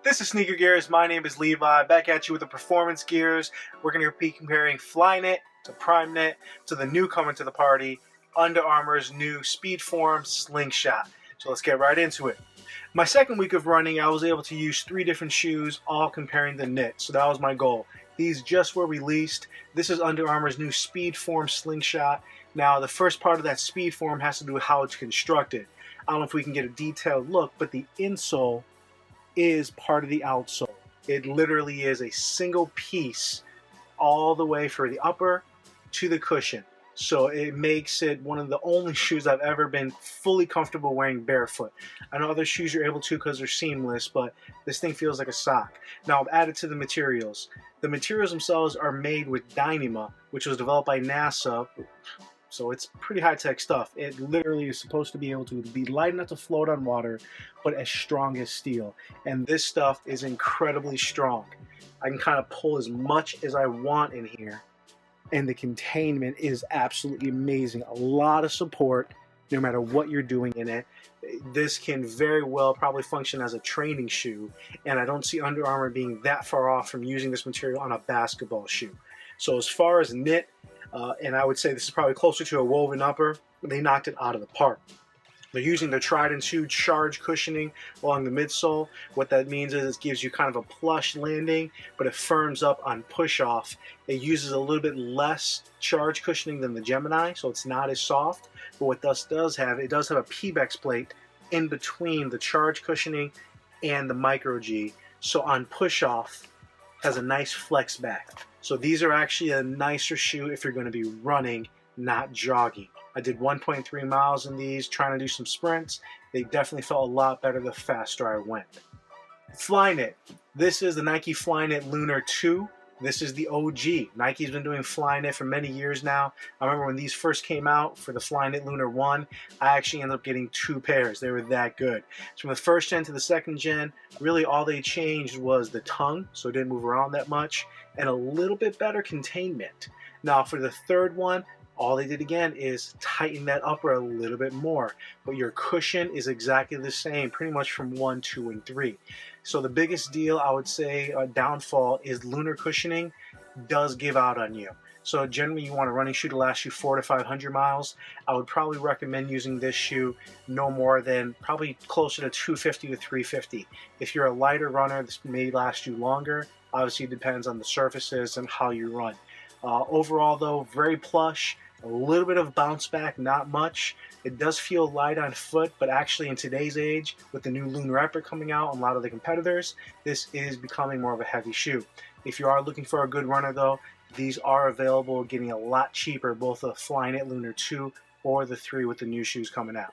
This is Sneaker Gearz. My name is Levi. Back at you with the performance gears. We're going to be comparing Flyknit to Primeknit to the newcomer to the party, Under Armour's new Speedform Slingshot. So let's get right into it. My second week of running, I was able to use 3 different shoes, all comparing the knit. So that was my goal. These just were released. This is Under Armour's new Speedform Slingshot. Now, the first part of that Speedform has to do with how it's constructed. I don't know if we can get a detailed look, but the insole is part of the outsole. It literally is a single piece all the way for the upper to the cushion. So it makes it one of the only shoes I've ever been fully comfortable wearing barefoot. I know other shoes you're able to because they're seamless, but this thing feels like a sock. Now I've added to the materials. The materials themselves are made with Dyneema, which was developed by NASA. So it's pretty high-tech stuff. It literally is supposed to be able to be light enough to float on water, but as strong as steel. And this stuff is incredibly strong. I can kind of pull as much as I want in here. And the containment is absolutely amazing. A lot of support, no matter what you're doing in it. This can very well probably function as a training shoe. And I don't see Under Armour being that far off from using this material on a basketball shoe. So as far as knit, and I would say this is probably closer to a woven upper, they knocked it out of the park. They're using the tried and true charge cushioning along the midsole. What that means is it gives you kind of a plush landing, but it firms up on push-off. It uses a little bit less charge cushioning than the Gemini, so it's not as soft. But what this does have, it does have a Pebax plate in between the charge cushioning and the Micro G. So on push-off, has a nice flex back. So these are actually a nicer shoe if you're going to be running, not jogging. I did 1.3 miles in these, trying to do some sprints. They definitely felt a lot better the faster I went. Flyknit. This is the Nike Flyknit Lunar 2. This is the OG. Nike's been doing Flyknit for many years now. I remember when these first came out for the Flyknit Lunar 1, I actually ended up getting 2 pairs. They were that good. So from the first gen to the second gen, really all they changed was the tongue, so it didn't move around that much, and a little bit better containment. Now for the third one, all they did again is tighten that upper a little bit more, but your cushion is exactly the same, pretty much from 1, 2, and 3. So the biggest deal, I would say, downfall is lunar cushioning does give out on you. So generally you want a running shoe to last you 400 to 500 miles. I would probably recommend using this shoe no more than probably closer to 250 to 350. If you're a lighter runner, this may last you longer. Obviously it depends on the surfaces and how you run. Overall though, very plush, a little bit of bounce back, not much. It does feel light on foot, but actually in today's age, with the new Lunar Upper coming out and a lot of the competitors, this is becoming more of a heavy shoe. If you are looking for a good runner though, these are available, getting a lot cheaper, both the Flyknit Lunar 2 or the 3 with the new shoes coming out.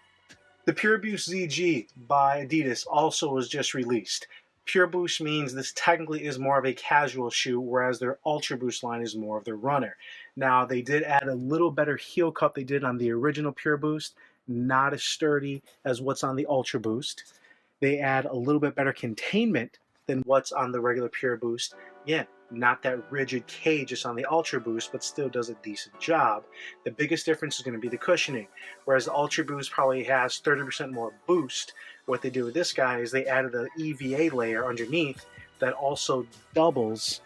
The Pure Boost ZG by Adidas also was just released. Pure Boost means this technically is more of a casual shoe, whereas their Ultra Boost line is more of the runner. Now, they did add a little better heel cup they did on the original Pure Boost, not as sturdy as what's on the Ultra Boost. They add a little bit better containment than what's on the regular Pure Boost. Again, not that rigid cage just on the Ultra Boost, but still does a decent job. The biggest difference is going to be the cushioning. Whereas the Ultra Boost probably has 30% more boost, what they do with this guy is they added an EVA layer underneath that also doubles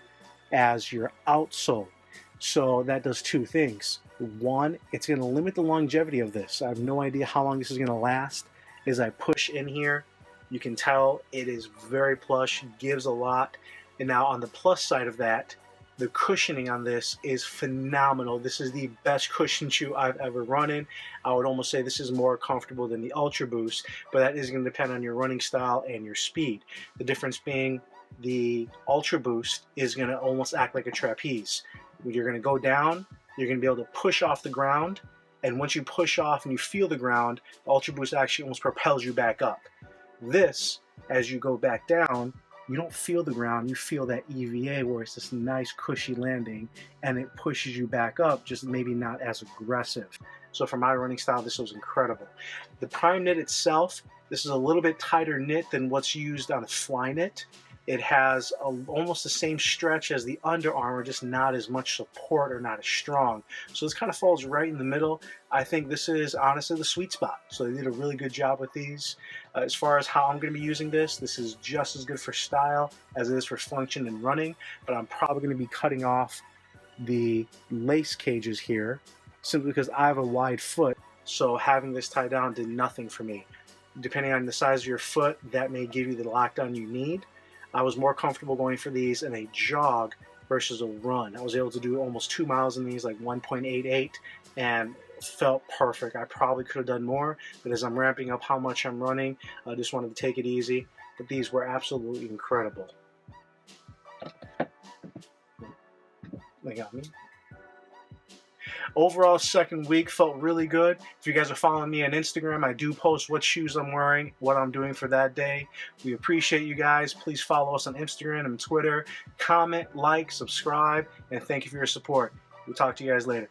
as your outsole. So that does 2 things. One, it's going to limit the longevity of this. I have no idea how long this is going to last. As I push in here, you can tell it is very plush, gives a lot. And now on the plus side of that, the cushioning on this is phenomenal. This is the best cushion shoe I've ever run in. I would almost say this is more comfortable than the Ultra Boost, but that is going to depend on your running style and your speed. The difference being the Ultra Boost is going to almost act like a trapeze. You're going to go down, you're going to be able to push off the ground, and once you push off and you feel the ground, the Ultra Boost actually almost propels you back up. This, as you go back down, you don't feel the ground, you feel that EVA where it's this nice cushy landing and it pushes you back up, just maybe not as aggressive. So for my running style, this was incredible. The Primeknit itself, this is a little bit tighter knit than what's used on the Flyknit. It has almost the same stretch as the Under Armour, just not as much support or not as strong. So this kind of falls right in the middle. I think this is honestly the sweet spot. So they did a really good job with these. As far as how I'm going to be using this is just as good for style as it is for function and running, but I'm probably going to be cutting off the lace cages here simply because I have a wide foot, so having this tied down did nothing for me. Depending on the size of your foot, that may give you the lockdown you need. I was more comfortable going for these in a jog versus a run. I was able to do almost 2 miles in these, like 1.88, and felt perfect. I probably could have done more, but as I'm ramping up how much I'm running, I just wanted to take it easy. But these were absolutely incredible. They got me. Overall, second week felt really good. If you guys are following me on Instagram, I do post what shoes I'm wearing, what I'm doing for that day. We appreciate you guys. Please follow us on Instagram and Twitter. Comment, like, subscribe, and thank you for your support. We'll talk to you guys later.